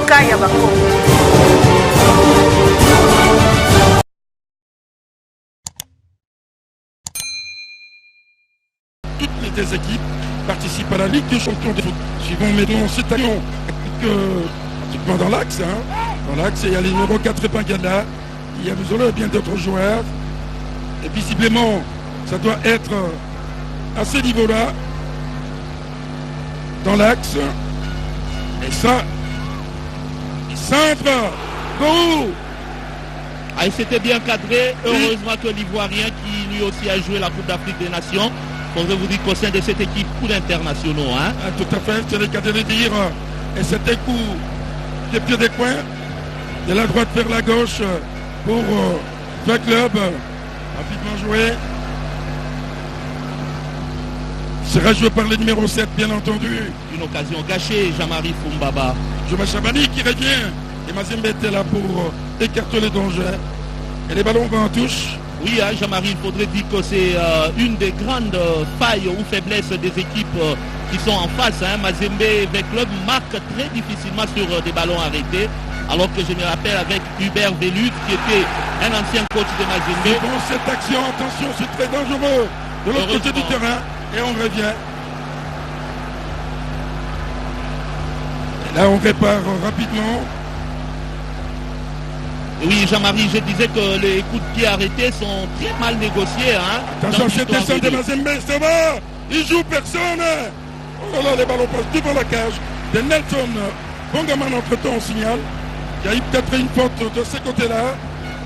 mboka ya bango. Toutes les deux équipes participent à la Ligue des champions de foot. Suivons maintenant cet avion pratiquement dans l'axe. Dans l'axe, il y a le numéro 4 Bangala. Il y a besoin bien d'autres joueurs. Et visiblement, ça doit être à ce niveau-là. Dans l'axe. Et ça, il centre. Go! Ah, c'était bien cadré. Heureusement que l'Ivoirien, qui lui aussi a joué la Coupe d'Afrique des Nations, faudrait vous dire qu'au sein de cette équipe, coup d'internationaux. Hein? Ah, tout à fait, c'est le cas de le dire. Et c'était coup des pieds des coins, de la droite vers la gauche pour le club. Rapidement joué. Sera joué par le numéro 7, bien entendu. Une occasion gâchée, Jean-Marie Fumbaba. Joma Chabani qui revient. Et Mazembe était là pour écarter les dangers. Et les ballons vont en touche. Oui, hein, Jean-Marie, il faudrait dire que c'est une des grandes failles ou faiblesses des équipes qui sont en face. Hein. Mazembe avec club marque très difficilement sur des ballons arrêtés. Alors que je me rappelle avec Hubert Velud, qui était un ancien coach de Mazembe. Bon, cette action, attention, c'est très dangereux. De l'autre côté du terrain. Et on revient. Et là, on répare rapidement. Oui, Jean-Marie, je disais que les coups de pied arrêtés sont très mal négociés. Hein, attention, c'est descend de Mazembe, ça va. Il joue personne. Oh là là, les ballons passent devant la cage de Nelson. Bongaman, entre-temps, on signale. Il y a eu peut-être une faute de ce côté-là.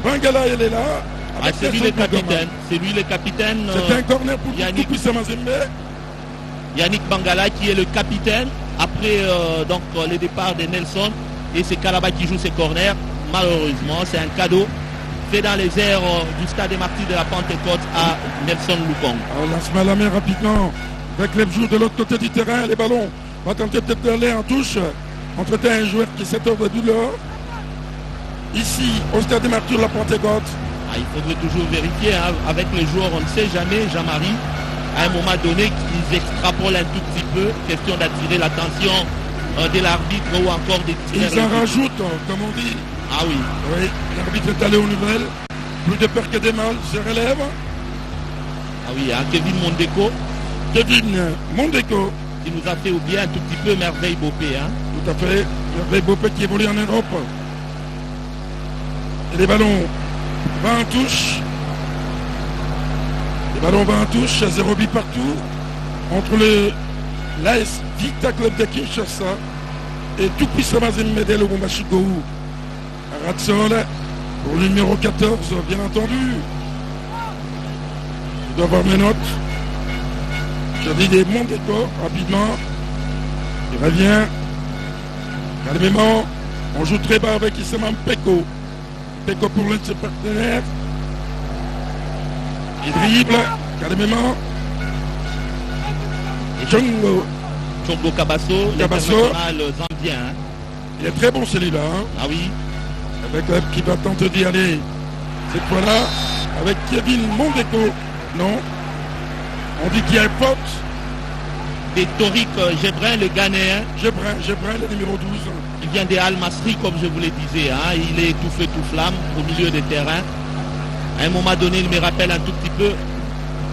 Bangala, elle est là. Ah, c'est lui le capitaine. C'est lui le capitaine. C'est un corner pour Yannick Mazembe. Yannick Bangala qui est le capitaine. Après donc, le départ de Nelson. Et c'est Kalaba qui joue ses corners. Malheureusement, c'est un cadeau fait dans les airs du stade des Martyrs de la Pentecôte à Nelson Lukong. On lance mal la main rapidement. Avec les joueurs de l'autre côté du terrain, les ballons. On va tenter peut-être d'aller en touche. Entre-temps, un joueur qui s'étoffe de douleur. Ici, au stade des Martyrs de la Pentecôte. Ah, il faudrait toujours vérifier. Hein. Avec les joueurs, on ne sait jamais, Jean-Marie. À un moment donné, qu'ils extrapolent un tout petit peu. Question d'attirer l'attention de l'arbitre ou encore des tirs. Ils en rajoutent, comme on dit. Ah oui. Oui, l'arbitre est allé aux nouvelles. Plus de peur que des mal, se relève. Ah oui, hein, Kevin Mondeko. Kevin Mondeko. Qui nous a fait oublier un tout petit peu Merveille Bopé. Hein. Tout à fait. Merveille Bopé qui évolue en Europe. Et les ballons vont en touche. Les ballons vont en touche. 0 but partout. Entre l'AS Vita Club de Kinshasa et tout puissant Mazembe le Bombachiko. Ratsol pour le numéro 14, bien entendu. Je dois avoir mes notes. J'ai dit des Mondeko rapidement. Il revient. Calmement. On joue très bas avec Issaman Peko. Peko pour l'un de ses partenaires. Il dribble. Calmement. Et Chongo. Chongo Kabasso, l'international zambien. Hein. Il est très bon celui-là. Hein. Ah oui. Avec l'homme qui va tenter d'y aller cette fois-là, avec Kevin Mondeko. Non. On dit qu'il y a une faute. Et Torik Gebrin, le Ghanéen. Gebrin, le numéro 12. Il vient des Al-Masri, comme je vous le disais. Hein. Il est tout feu, tout flamme au milieu des terrains. À un moment donné, il me rappelle un tout petit peu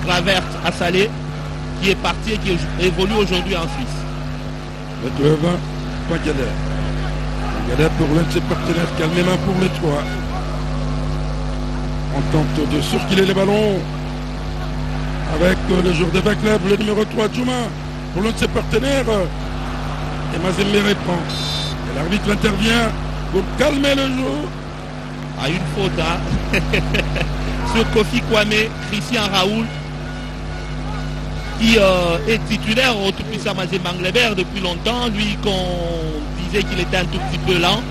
Clavert à Salé, qui est parti et qui évolue aujourd'hui en Suisse. Le club, pas galère. Galère pour l'un de ses partenaires, calmement pour les trois. On tente de circuler les ballons avec le joueur de club, le numéro 3, Djouma, pour l'un de ses partenaires. Et Mazembe répond. Et l'arbitre intervient pour calmer le jeu. Ah, une faute, hein. Sur Kofi Kwame, Christian Raoul, qui est titulaire au tout-puissant Mazembe Anglebert depuis longtemps. Lui, qu'on disait qu'il était un tout petit peu lent,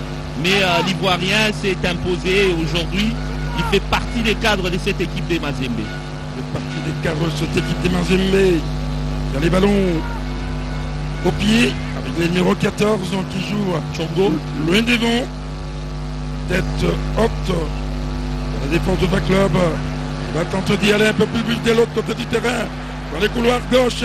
mais l'Ivoirien s'est imposé aujourd'hui. Il fait partie des cadres de cette équipe des Mazembe. Il fait partie des cadres de cette équipe des Mazembe. Il y a les ballons au pied, avec le numéro 14 qui joue Chongo. Loin devant. Tête haute. La défense de club. Il va tenter d'y aller un peu plus vite de l'autre côté du terrain. Dans les couloirs gauche,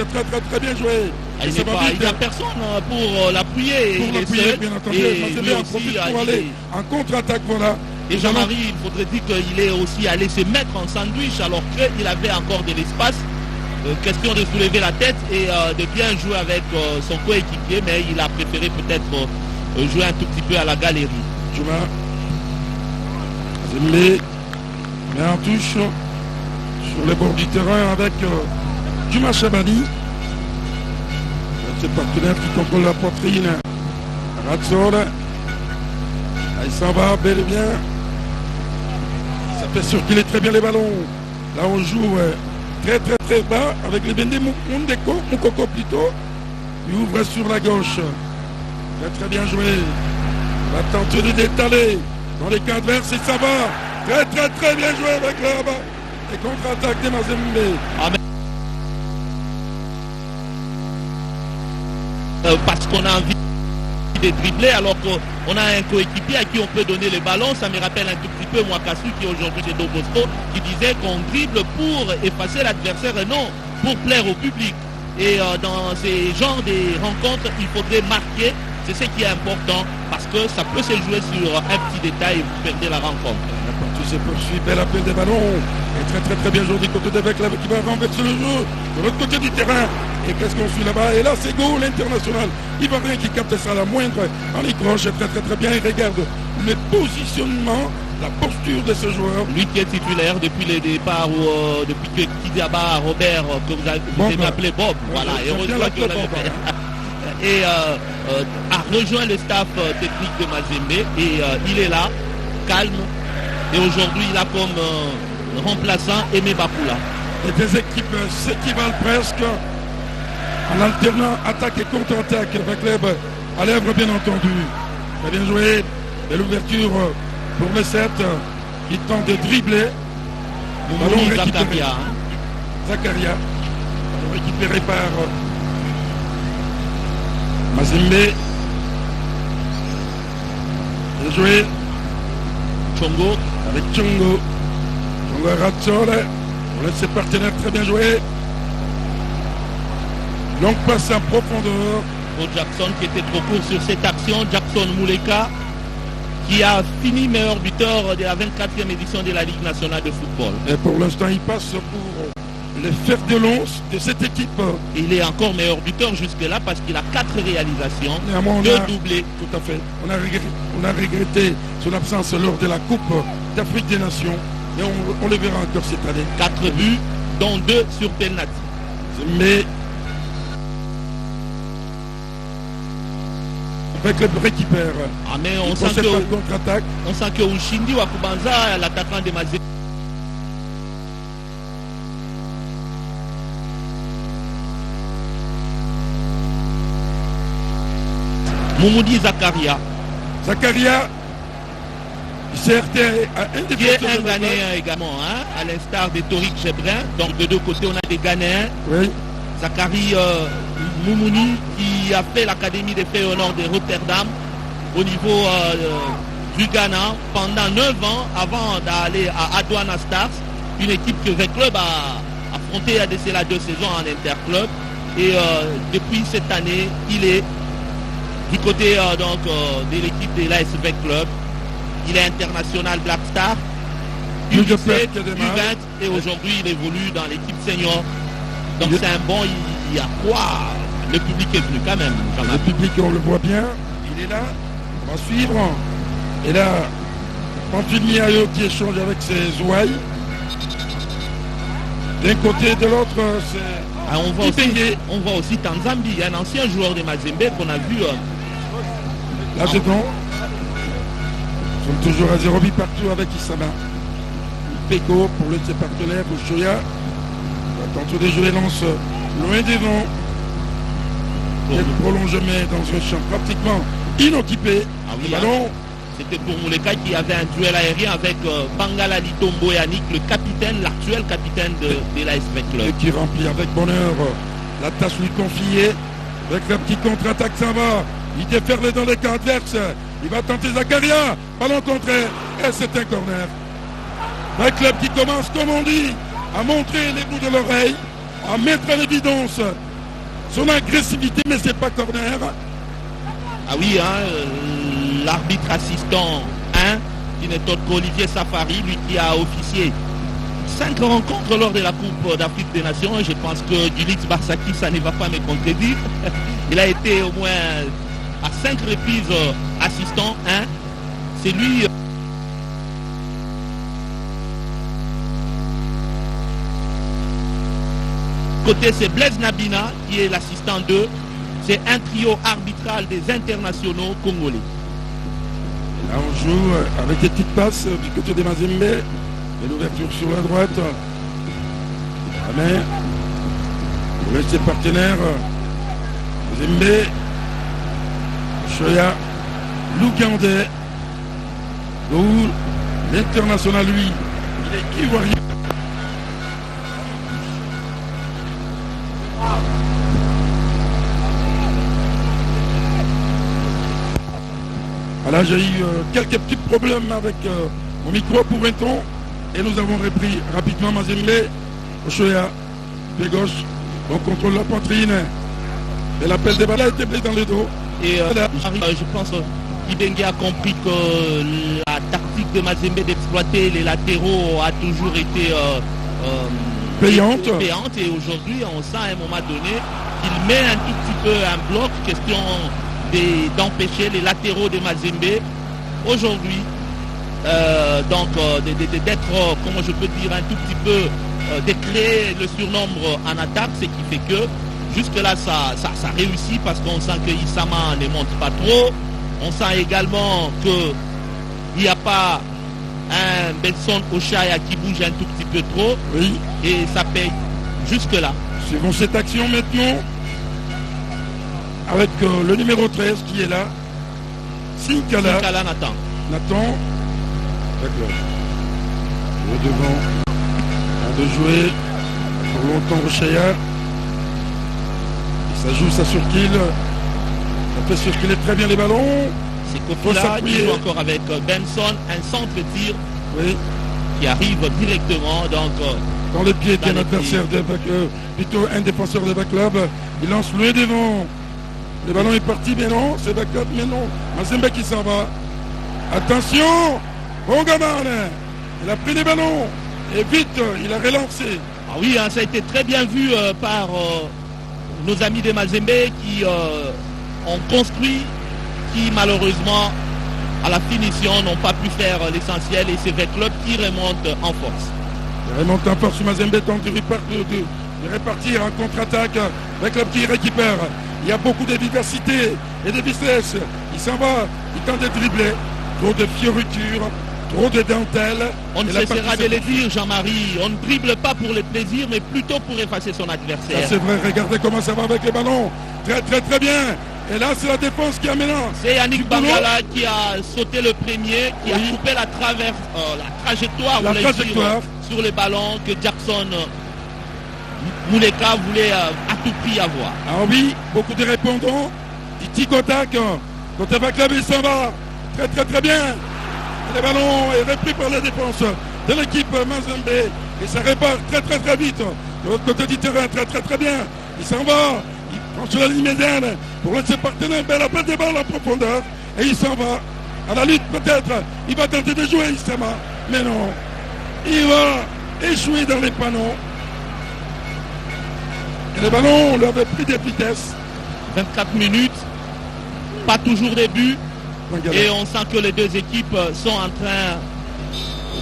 très bien joué. Il n'y a personne pour l'appuyer. Pour l'appuyer, bien entendu. Mazembe en profite pour aller en contre-attaque, voilà. Et Jean-Marie, il faudrait dire qu'il est aussi allé se mettre en sandwich alors qu'il avait encore de l'espace. Question de soulever la tête et de bien jouer avec son coéquipier, mais il a préféré peut-être jouer un tout petit peu à la galerie. Juma Mazembe met en touche sur le bord du terrain avec Juma Chabani. Ses partenaires qui contrôlent la poitrine. Razzol. Il s'en va bel et bien. Ça fait circuler très bien les ballons. Là on joue très bas avec les Bende Moukoko plutôt. Il ouvre sur la gauche. Très bien joué. Il va tenter de d'étaler dans les camps adverses et ça va. Très bien joué avec le rabat. Et contre-attaque des Mazembe. Parce qu'on a envie de dribbler alors qu'on a un coéquipier à qui on peut donner le ballon. Ça me rappelle un tout petit peu Mwakasu qui est aujourd'hui chez Dobosco qui disait qu'on dribble pour effacer l'adversaire et non pour plaire au public. Et dans ces genres de rencontres, il faudrait marquer. C'est ce qui est important parce que ça peut se jouer sur un petit détail et vous perdez la rencontre. Tout se poursuit, bel appel des ballons. Et très bien joué du côté de Veclev qui va renverser le jeu de l'autre côté du terrain. Et qu'est-ce qu'on suit là-bas? Et là, c'est goal international. Ivoirien qui capte ça à la moindre en écroche. Très bien. Il regarde le positionnement, la posture de ce joueur. Lui qui est titulaire depuis le départ ou depuis que Kidiaba Robert, que vous avez appelé Bob. Voilà, et heureusement que et a rejoint le staff technique de Mazembe. Et il est là, calme. Et aujourd'hui, il a comme remplaçant Aimé Bapoula. Et des équipes s'équivalent presque en alternant attaque et contre-attaque. Avec Veclev à l'œuvre, bien entendu. Très bien joué. Et l'ouverture pour le 7 qui tente de dribbler. Ballon récupéré. Zakaria. Ballon récupéré par Mazembe. Bien joué. Chongo. Avec Chongo. Chongo Razzol. On laisse ses partenaires très bien jouer. Longue passe en profondeur. Pour Jackson qui était trop court sur cette action. Jackson Mouleka qui a fini meilleur buteur de la 24e édition de la Ligue nationale de football. Et pour l'instant, il passe pour le fer de lance de cette équipe. Il est encore meilleur buteur jusque-là parce qu'il a 4 réalisations, 2 doublés. Tout à fait. On a regretté son absence lors de la Coupe d'Afrique des Nations. Et on le verra encore cette année. 4 buts, dont 2 sur penalty. Mais avec le récupère. Mais on sent que Ushindi Wakubanza, l'attaquant de Mazembe, Moumoudi Zakaria, CRT qui est un Ghanéen également, à l'instar de Torik Chebrin. Donc de deux côtés, on a des Ghanéens. Oui. Zakari Moumouni qui a fait l'académie des Feyenoord de Rotterdam au niveau du Ghana pendant 9 ans avant d'aller à Aduana Stars, une équipe que Veclev a affrontée à cela 2 saisons en interclub. Et depuis cette année, il est du côté de l'équipe de l'AS Veclev. Il est international Black Star, U17, U20 et aujourd'hui il évolue dans l'équipe senior. Donc c'est un bon, il y a quoi? Le public est venu quand même. Le public, on le voit bien, il est là, on va suivre. Et là, Pantuil Miayo qui échange avec ses ouailles. D'un côté, de l'autre, c'est... on voit aussi Tanzambi, un ancien joueur de Mazembe qu'on a vu. Là, c'est bon. Ils sont toujours à 0 but partout avec Isama. Peko pour ses partenaires, Bouchoya. Tantôt de jouer lance loin devant. Il y a le prolongement dans un champ pratiquement inoccupé. Le ballon. C'était pour Mouleka qui avait un duel aérien avec Bangala Litombo Yannick, le capitaine, l'actuel capitaine de l'AS Veclev. Et qui remplit avec bonheur la tâche lui confiée. Avec le petit contre-attaque, ça va. Il déferle dans les camps adverses. Il va tenter Zakaria. Ballon contraire. Et c'est un corner. Veclev qui commence, comme on dit, à montrer les bouts de l'oreille, à mettre l'évidence son agressivité, mais c'est pas corner. Ah oui, hein, l'arbitre assistant 1, qui n'est autre qu'Olivier Safari, lui qui a officié 5 rencontres lors de la Coupe d'Afrique des Nations. Je pense que Djilix Barsaki, ça ne va pas me contredire. Il a été au moins à 5 reprises assistant 1. C'est lui. Côté, c'est Blaise Nabina qui est l'assistant 2. C'est un trio arbitral des internationaux congolais. Là, on joue avec des petites passes du côté des Mazembe. Et l'ouverture sur la droite. Amen. Pour ses partenaires. Mazembe. Choya. Lugandais. L'international, lui, il est ivoirien. Là, j'ai eu quelques petits problèmes avec mon micro pour un temps. Et nous avons repris rapidement Mazembe. Ochoya, pied gauche, on contrôle la poitrine. Et l'appel des balles a été blé dans le dos. Et je pense qu'Ibengue a compris que la tactique de Mazembe d'exploiter les latéraux a toujours été payante. Et aujourd'hui, on sent à un moment donné qu'il met un tout petit peu un bloc, question d'empêcher les latéraux de Mazembe aujourd'hui d'être, comment je peux dire, un tout petit peu de créer le surnombre en attaque, ce qui fait que jusque là ça réussit parce qu'on sent que Issama ne monte pas trop, on sent également qu'il n'y a pas un Benson Oshaya qui bouge un tout petit peu trop, oui. Et ça paye jusque là. Suivons cette action maintenant avec le numéro 13 qui est là. Sinkala Nathan. D'accord. Le devant. De jouer. Pour longtemps Rochaya. Ça joue, ça circule. Ça fait circuler très bien les ballons. C'est Kopila qui joue encore avec Benson. Un centre-tir, oui, qui arrive directement dans les pieds d'un adversaire, plutôt un défenseur de Baclub. Il lance loin devant. Le ballon est parti, mais non, c'est Baclub, mais non. Mazembe qui s'en va. Attention, bon gamin, il a pris les ballons et vite, il a relancé. Ah oui, hein, ça a été très bien vu par nos amis de Mazembe qui ont construit, qui malheureusement à la finition n'ont pas pu faire l'essentiel, et c'est Baclub qui remonte en force. Il remonte en force, Mazembe tente de répartir en contre-attaque. Baclub qui récupère. Il y a beaucoup de vivacité et de vitesse. Il s'en va, il tente de dribbler. Trop de fioritures, trop de dentelles. On ne cessera de le dire, Jean-Marie. On ne dribble pas pour le plaisir, mais plutôt pour effacer son adversaire. C'est vrai, regardez comment ça va avec les ballons. Très très très bien. Et là, c'est la défense qui amène. C'est Yannick Bangala qui a sauté le premier, qui a coupé la trajectoire sur les ballons que Jackson Mouleka voulait à tout prix avoir. Ah oui, beaucoup de répondants. Titi Kotak, côté Baclub, il s'en va. Très très très bien. Et le ballon est repris par la défense de l'équipe Mazembe. Et ça repart très très très vite. De l'autre côté du terrain, très très très bien. Il s'en va. Il prend sur la ligne médiane pour laisser partenaire. Belle appel des balles en profondeur. Et il s'en va. À la lutte peut-être. Il va tenter de jouer Issama. Mais non. Il va échouer dans les panneaux. Et le ballon lui avait pris des vitesses. 24 minutes. Pas toujours des buts. Et on sent que les deux équipes sont en train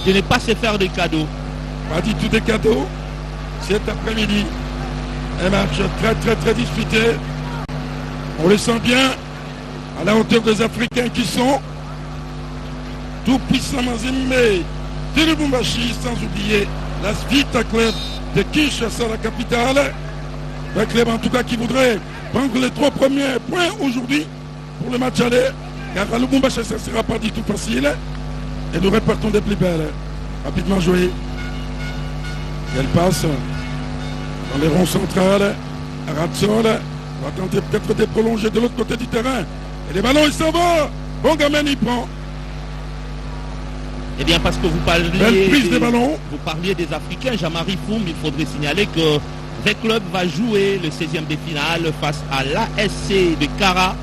de ne pas se faire des cadeaux. Pas du tout des cadeaux. Cet après-midi, un match très très très disputé. On le sent bien à la hauteur des Africains qui sont tout puissants Mazembe de Lubumbashi, sans oublier la Vita Club de Kinshasa, la capitale. Un club en tout cas qui voudrait prendre les 3 premiers points aujourd'hui pour le match aller. Car à Lubumbashi, ça ne sera pas du tout facile. Et nous repartons des plus belles. Rapidement joué. Elle passe dans les ronds centrales. Ratsol va tenter peut-être de prolonger de l'autre côté du terrain. Et les ballons, il s'en va. Bon gamin, il prend. Eh bien, parce que vous parliez, belle prise des ballons. Vous parliez des Africains, Jean-Marie Foum, il faudrait signaler que V-Club va jouer le 16e de finale face à l'ASC de Kara.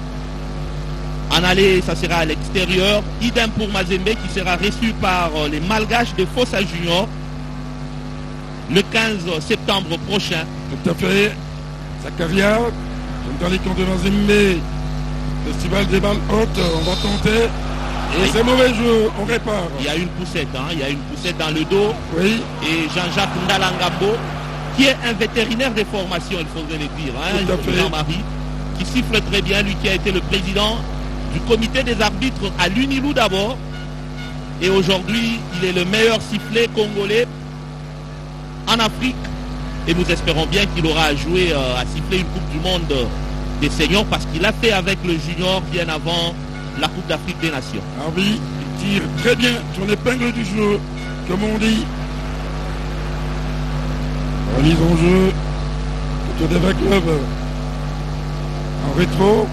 En aller, ça sera à l'extérieur. Idem pour Mazembe qui sera reçu par les Malgaches de Fossa Junior le 15 septembre prochain. Tout à fait. Zakaria, dans les camps de Mazembe, festival des balles hautes, on va tenter. Et c'est mauvais jeu, on répare. Il y a une poussette, hein. Il y a une poussette dans le dos. Oui. Et Jean-Jacques Ndalangabo, qui est un vétérinaire des formations, il faudrait le dire, hein, Jean-Marie, qui siffle très bien, lui qui a été le président du comité des arbitres à l'Unilou d'abord. Et aujourd'hui, il est le meilleur sifflet congolais en Afrique. Et nous espérons bien qu'il aura joué à siffler une Coupe du Monde des seniors parce qu'il a fait avec le junior bien avant la Coupe d'Afrique des Nations. Ah oui, il tire très bien sur l'épingle du jeu, comme on dit. Remise en jeu. Autour des V-Club. En rétro.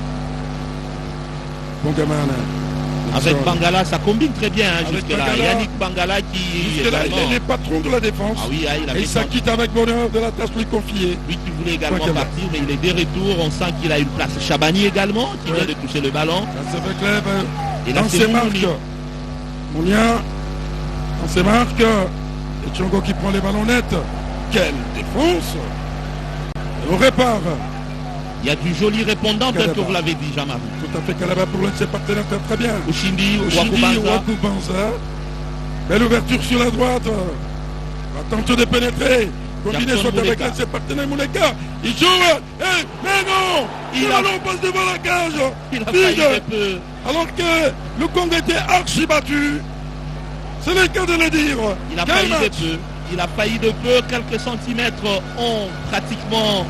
Bon gamin. Avec Bangala, ça combine très bien hein, jusque-là. Yannick Bangala qui est le patron de la défense. Ah oui, il et il s'acquitte avec bonheur de la tâche lui confiée. Lui qui voulait également partir, mais il est de retour. On sent qu'il a une place. Chabani également, qui vient de toucher le ballon. Là, c'est V-Club. Et là, dans ses marques. Moulien. Dans ses marques. Et Tchongo qui prend les ballons nets. Quelle défense. Et on répare. Il y a du joli répondant, tel que vous l'avez dit, Jean-Marie. Tout à fait, Kalaba pour l'un de ses partenaires fait très bien. Ushindi, Wakubanza. Belle ouverture sur la droite. Va tenter de pénétrer. Combiné soit avec l'un de ses partenaires, Mouleka. Il joue. Mais non. Le ballon passe devant la cage. Il a failli peu. Alors que le Congo était archi battu. C'est le cas de le dire. Il a failli de peu. Il a failli de peu. Quelques centimètres ont pratiquement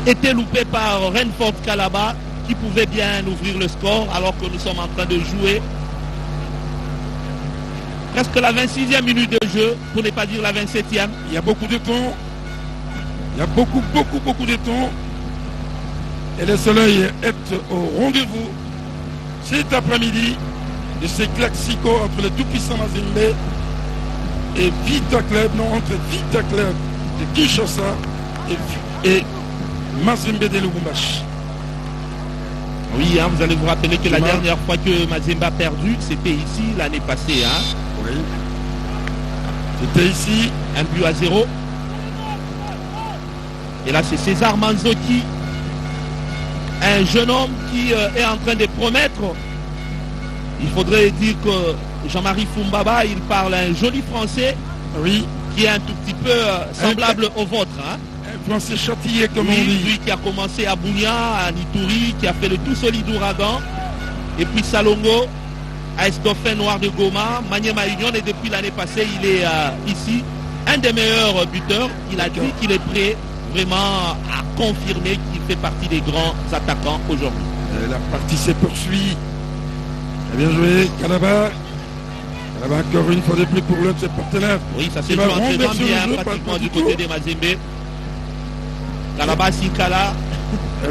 été loupés par Renfort Kalaba qui pouvait bien ouvrir le score alors que nous sommes en train de jouer presque la 26e minute de jeu, pour ne pas dire la 27e. Il y a beaucoup de temps. Il y a beaucoup de temps. Et le soleil est au rendez-vous cet après-midi de ces classicos entre le tout-puissant Mazembe et Vita Club, non, entre Vita Club de Kinshasa et Mazembe de Lubumbashi. Oui, hein, vous allez vous rappeler que la dernière fois que Mazembe a perdu, c'était ici l'année passée. Hein. Oui. C'était ici. 1-0. Et là, c'est César Manzoki, un jeune homme qui est en train de promettre. Il faudrait dire que Jean-Marie Fumbaba, il parle un joli français. Oui. Qui est un tout petit peu semblable au vôtre. Hein. Français châtillé comme on dit. Lui qui a commencé à Bounia, à Nitouri, qui a fait le tout solide Ouragan. Et puis Salongo, à Esdofin Noir de Goma, Maniema Union. Et depuis l'année passée, il est ici. Un des meilleurs buteurs. Il a dit qu'il est prêt vraiment à confirmer qu'il fait partie des grands attaquants aujourd'hui. La partie se poursuit. Très bien joué, Kalaba. Kalaba encore une fois de plus pour l'un de ses partenaires. Oui, ça s'est joué très bien pratiquement du côté des Mazembe. Kalaba Sinkala.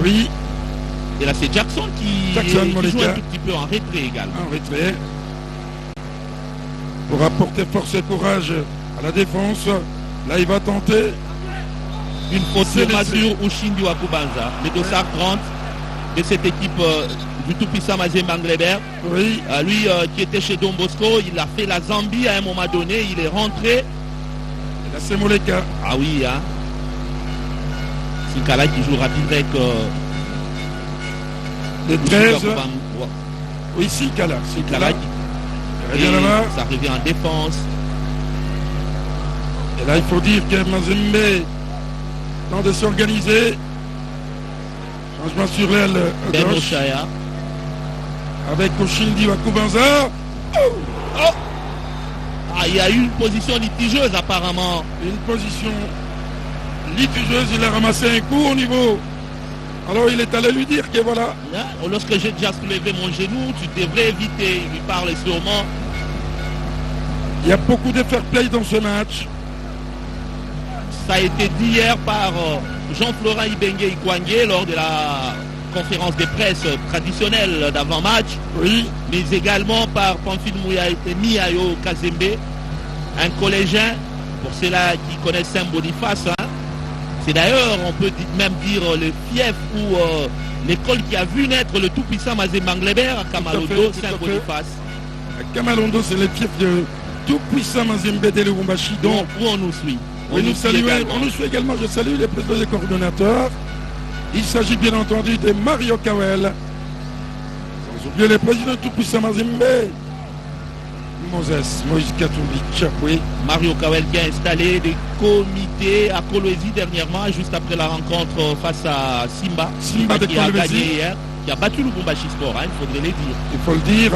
Oui. Et là c'est Jackson qui joue un tout petit peu en retrait également. En retrait. Pour apporter force et courage à la défense. Là il va tenter. Une faute sur Mazur Ushindi Wakubanza. Le dossard 30 de cette équipe du tout-puissant Mazembe Anglebert. Oui. Lui qui était chez Don Bosco, il a fait la Zambie à un moment donné. Il est rentré. Et là c'est Moleka. Ah oui, hein. Sinkala qui joue rapide avec le 13. Oui, Sinkala. Sinkala qui ça revient en défense. Et là, il faut dire que Mazembe tente de s'organiser. Changement sur l'aile gauche. Avec Oshindi Wakubanza. Ah, il y a eu une position litigeuse apparemment. Une position litigeuse, il a ramassé un coup au niveau. Alors il est allé lui dire que voilà. Lorsque j'ai déjà soulevé mon genou, tu devrais éviter. Il lui parle sûrement. Il y a beaucoup de fair play dans ce match. Ça a été dit hier par Jean-Florent Ibengue Ikwangé lors de la conférence de presse traditionnelle d'avant-match. Oui. Mais également par Pamphile Miayo Kazembe, un collégien, pour ceux-là qui connaissent Saint-Boniface, hein, C'est d'ailleurs, on peut même dire, le fief ou l'école qui a vu naître le tout-puissant Mazembe Anglebert à Kamalondo, Saint-Boniface. Kamalondo, c'est le fief de tout-puissant Mazembe de Lubumbashi. Donc, où on nous suit. On nous suit également. Je salue les présidents et coordonnateurs. Il s'agit bien entendu de Mario Kawel. Sans oublier les présidents tout-puissants Mazembe. Moïse Katumbi Tchapoué. Mario Kawel qui a installé des comités à Kolwezi dernièrement, juste après la rencontre face à Simba de qui a Kolwezi. gagné hier, qui a battu le Lubumbashi Sport, il faudrait le dire. Il faut le dire.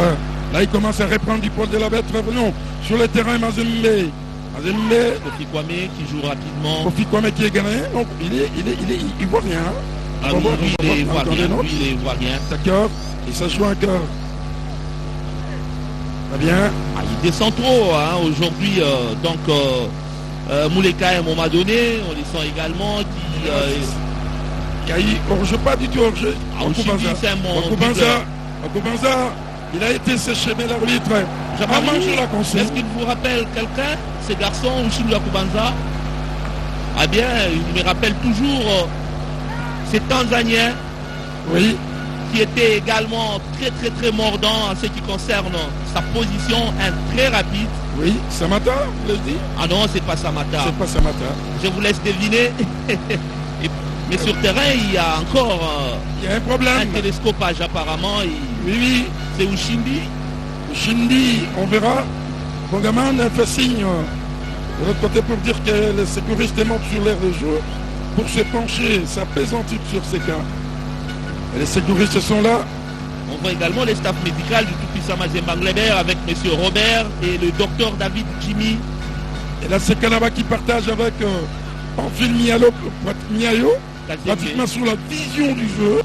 Là, il commence à reprendre du poil de la bête. Revenons sur le terrain Mazembe. Kofi Kwame qui joue rapidement. Kofi Kwame qui est gagné. Donc, il voit rien. Ah oui, lui, il voit rien. D'accord. Et ça joue encore. Très bien. Ah, il descend trop aujourd'hui. Mouleka à un moment donné, on les sent également qui... hors-jeu, pas du tout hors-jeu. Okubanza, il a été séché, mais l'arbitre a mangé la consigne. Est-ce qu'il vous rappelle quelqu'un, ces garçons, Uchimbi Okubanza? Ah bien, il me rappelle toujours ces Tanzaniens. Oui. Qui était également très mordant en ce qui concerne sa position, très rapide. Oui, Samata, vous l'avez dit? Ah non, c'est pas Samata. C'est pas Samata. Je vous laisse deviner. Mais sur terrain, il y a encore il y a un problème. Un télescopage apparemment. Oui. C'est Ushindi. Ushindi, on verra. Bongaman fait signe de l'autre côté pour dire que les sécuristes montent sur l'air de jeu pour se pencher, s'apaisantir sur ces cas. Et les sécuristes sont là. On voit également les staffs médicaux du tout-puissant Mazembe Anglebert avec M. Robert et le docteur David Jimmy. Et là, c'est Kanaba qui partage avec Pamphile Miayo, pratiquement sur la vision du jeu.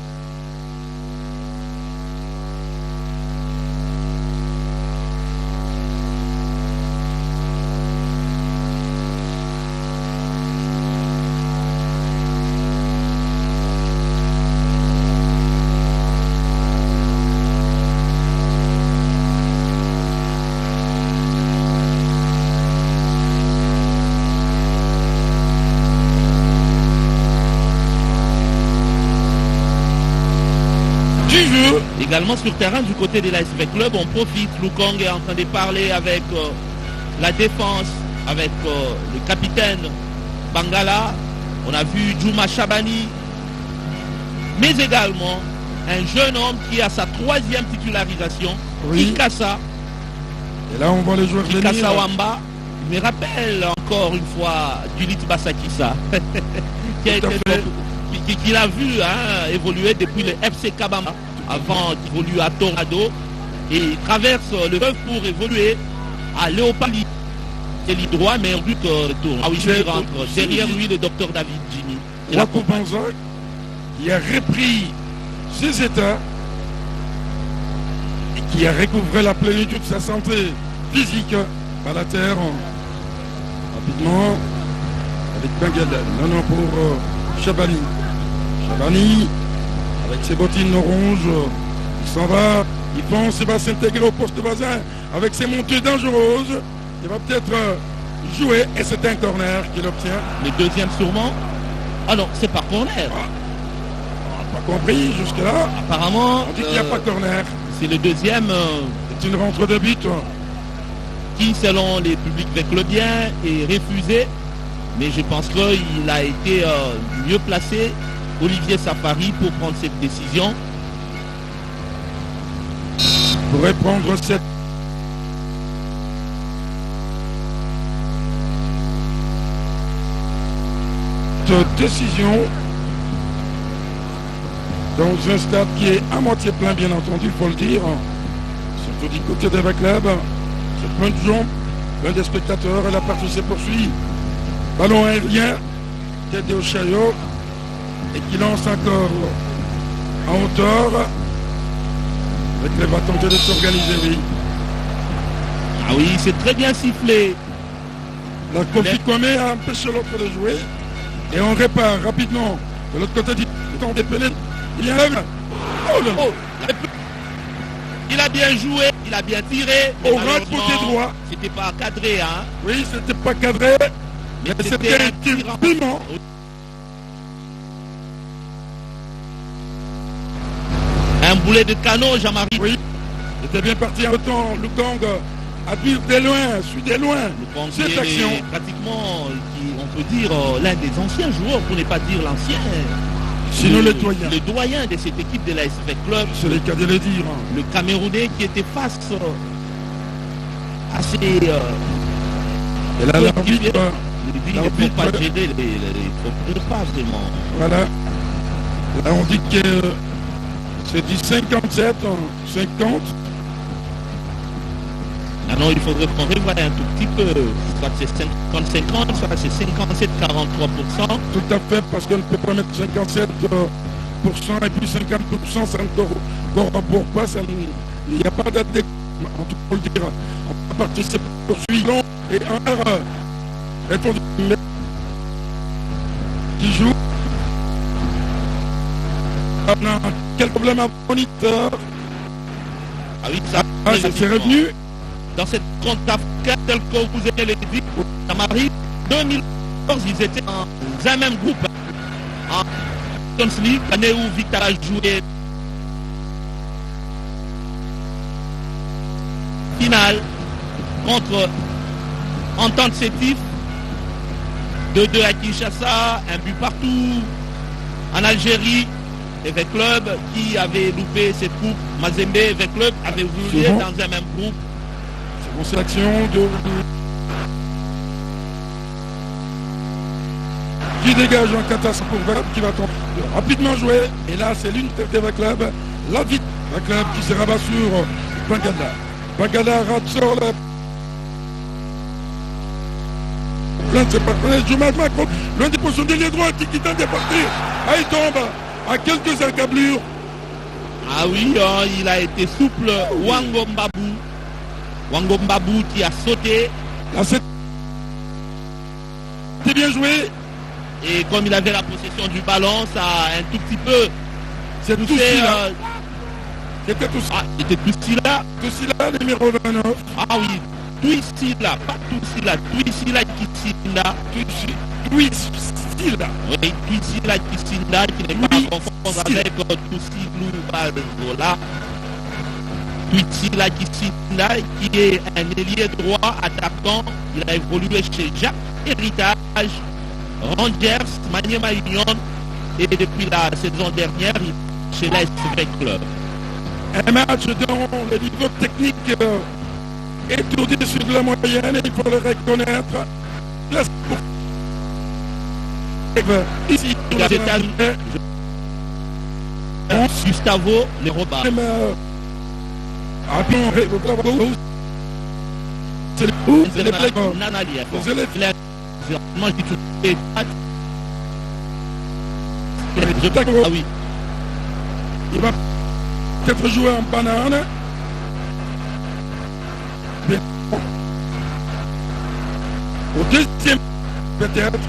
Également sur terrain du côté de l'ASV Club, on profite. Lukong est en train de parler avec la défense, avec le capitaine Bangala. On a vu Djouma Chabani, mais également un jeune homme qui a sa 3e titularisation, Ikassa. Et là on voit les joueurs venir. Ikassa Wamba. Il me rappelle encore une fois Julit Basakissa qui l'a vu évoluer depuis le FC Kabama avant qu'il évolue à Tornado et il traverse le fleuve pour évoluer à Léopali. C'est l'île droit mais vu que retourne. Ah oui, il rentre. Derrière lui le docteur David Jimmy. Okubanza qui a repris ses états et qui a recouvré la plénitude de sa santé physique par la terre. Rapidement avec Bengala. Non pour Chabani. Chabani avec ses bottines oranges, il s'en va, il pense qu'il va s'intégrer au poste voisin avec ses montées dangereuses. Il va peut-être jouer et c'est un corner qu'il obtient. Le deuxième sûrement. Ah non, c'est pas corner. On n'a pas compris jusque-là. Apparemment, on dit qu'il n'y a pas corner. C'est le deuxième. C'est une rentre de but. Qui, selon les publics clubiens, est refusé. Mais je pense qu'il a été mieux placé. Olivier Safari pour prendre cette décision. Pourrait prendre cette décision dans un stade qui est à moitié plein, bien entendu, il faut le dire. Surtout du côté des clubs. C'est plein de gens, plein de spectateurs et la partie se poursuit. Ballon aérien, tête de Ochayo. Et qui lance encore en hauteur. Avec les va tenter de s'organiser, oui. Ah oui, c'est très bien sifflé. La Kofi Kwame a empêché l'autre de jouer. Et on répare rapidement. De l'autre côté du temps des pénètres. Il y a un... Il a bien joué, il a bien tiré. Au ras côté droit. C'était pas cadré, hein. Oui, c'était pas cadré. Mais c'était un tir piment. boulet de canon, Jean-Marie. Oui, il était bien parti en temps. Le gang a vu des loin, suit des loin. Cette action. Pratiquement, on peut dire, l'un des anciens joueurs, pour ne pas dire l'ancien. Sinon le doyen. Le doyen de cette équipe de la SV Club. C'est le cas de le dire. Le Camerounais qui était face à ses... Et là, l'arbitre... Il ne faut pas gérer, il ne faut pas vraiment. Voilà. Là, on dit que c'est du 57, 50. Ah non, il faudrait qu'on revoie un tout petit peu. Soit c'est 50-50, soit c'est 57-43%. Tout à fait, parce qu'on ne peut pas mettre 57% et puis 50%, ça ne corrobore pas. Il n'y a pas d'adéquation. En tout cas, on le dira. On va participer poursuivant et un erreur. Qui joue. On a quel problème à moniteur? Ah oui, ça. C'est revenu. Dans cette contre-africaine, tel que vous avez dit, ça m'arrive. 2014, ils étaient dans un même groupe. En Champions League, l'année où Victor a joué finale contre Entente Sétif. 2-2 à Kinshasa, un but partout en Algérie. Avec Club qui avait loupé cette coupe. Mazembe avec Club avait voulu être dans un même groupe. C'est bon, c'est l'action de... qui dégage un catastrophe pour Club qui va rapidement jouer. Et là, c'est l'unité avec Club. La vite avec Club qui se rabat sur Bangada. Bangada rate sur le... L'un des positions de l'ailier droit qui tente de partir. Ah, il tombe à quelques encablures. Ah oui, il a été souple. Wango Mbabou qui a sauté. Là, c'est bien joué. Et comme il avait la possession du ballon, ça a un tout petit peu... C'est tout là. C'était tout ça. C'était tout là. Tout là, numéro 29. Ah oui. Tout ici là, pas tout ici là qui ici là. Tout ici là. Oui, tout ici là qui n'est pas à confondre avec tout ici là. Tout ici là qui est un ailier droit attaquant. Il a évolué chez Jacques Héritage, Rangers, Maniema Union et depuis la saison dernière chez la SV Club. Un match dont le niveau technique est au-dessus de la moyenne, il faut le reconnaître. Ici, Gustavo Le Roba. C'est les plaques. Ah oui. Il va peut-être jouer en banane. Au deuxième, peut-être,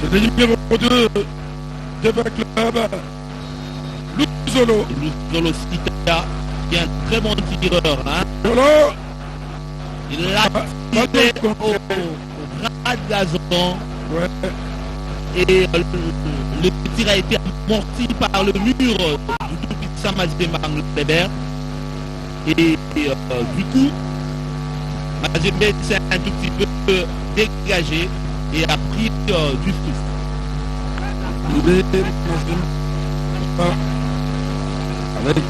c'est le numéro 2 de Club, Luzolo. Luzolo Sita, qui est un très bon tireur. Hein. Il l'a tiré au ras de gazon. Ouais. Et le tir a été amorti par le mur du Toupitsa Mazembe Angleterre. Et du coup, Mazembe s'est un tout petit peu dégagé et a pris du souffle. Avec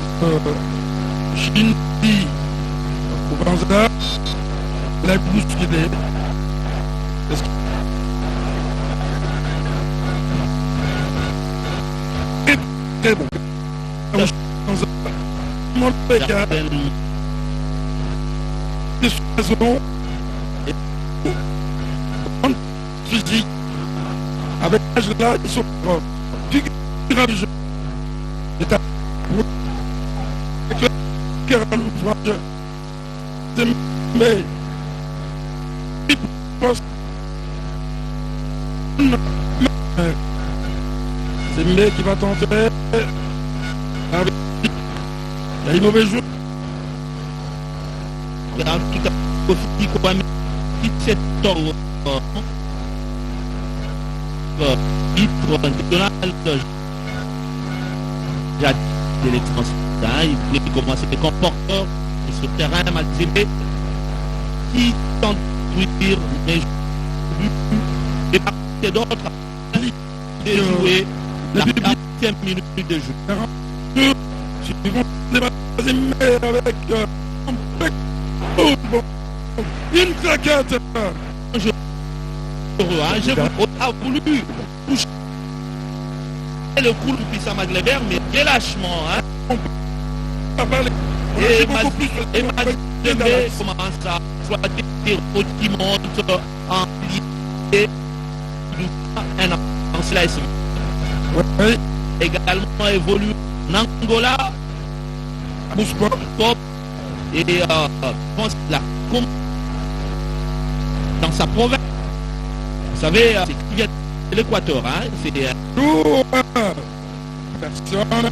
Shinti Koubanza, la bousculé. Très bon. Mon pécard. Des raisons physique avec l'âge là ils sont figurants du jeu l'état avec le cœur à l'ouvrage mais c'est Mé qui va tenter avec il y a une mauvaise joueur. En tout cas, il faut mettre 17 ans. Titre national. de l'expansion. Il voulait commencer comme porteur sur le terrain, Mazembe, qui tente de dire, mais et par d'autres de jouer la 40e minute de jeu. Avec une claquette. Je a voulu toucher le coup de Pissa Magleber, mais relâchement. Et Mazembe commence à exploiter des routes qui montent en lié en slice. Également évolue en Angola, Pop et pense la dans sa province. Vous savez, c'est qui vient de l'Équateur, hein? C'est personne.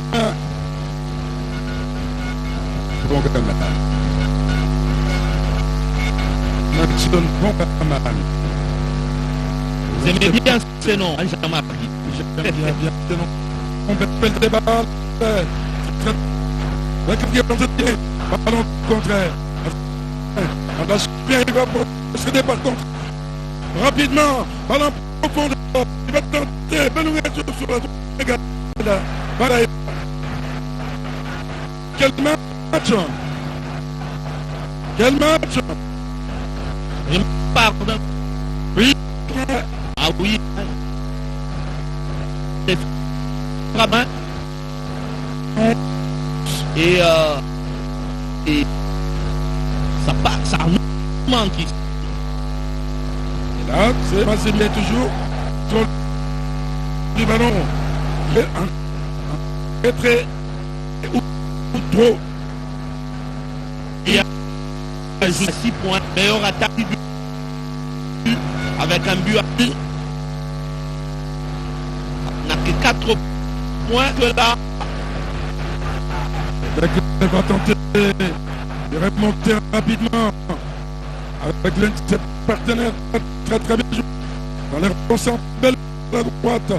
Vous aimez bien ce nom, Jean-Marc. J'aime bien ce nom. On peut le débat. La quatrième ballon contraire. On va bien, il va procéder par contre. Rapidement, ballon profond. Il va tenter, belle ouverture sur la droite. Quel match! Quel match! Je pardon. Oui. Ah oui. C'est Rabin. Et ça manque ici. Et là, c'est Mazembe toujours sur du ballon. Très ou trop. Et à 6 points, meilleure attaque du avec un but à lui. On n'a que 4 points que là. Il va tenter de remonter rapidement avec l'un de ses partenaires très très bien joué. Dans les ressorts belle à droite.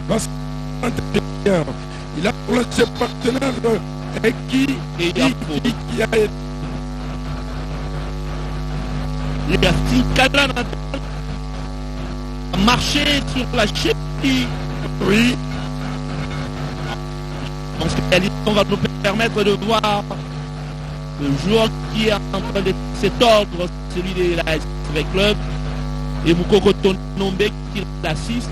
Passe à l'intérieur. Il a pour ses partenaires et qui a les Artis Cadran a marché sur la cheville. Oui. Je pense que on va nous permettre de voir le joueur qui est en train de s'étordre, celui de la SV Club, et Moukoko Tonombe qui l'assiste.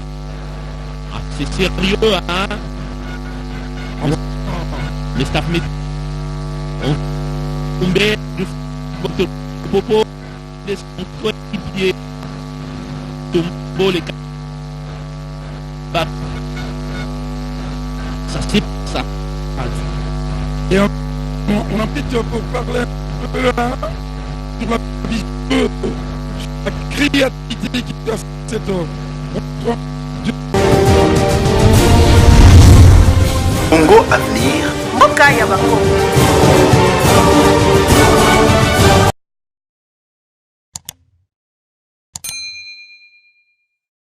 Ah, c'est sérieux, hein? Le staff médical. Tombé du Popo, de son coéquipier, Tombo, les ça c'est ça. Et on a peut-être pour parler un peu là sur la vision, la créativité qui a cette Congo Avenir. Mboka ya Bakongo.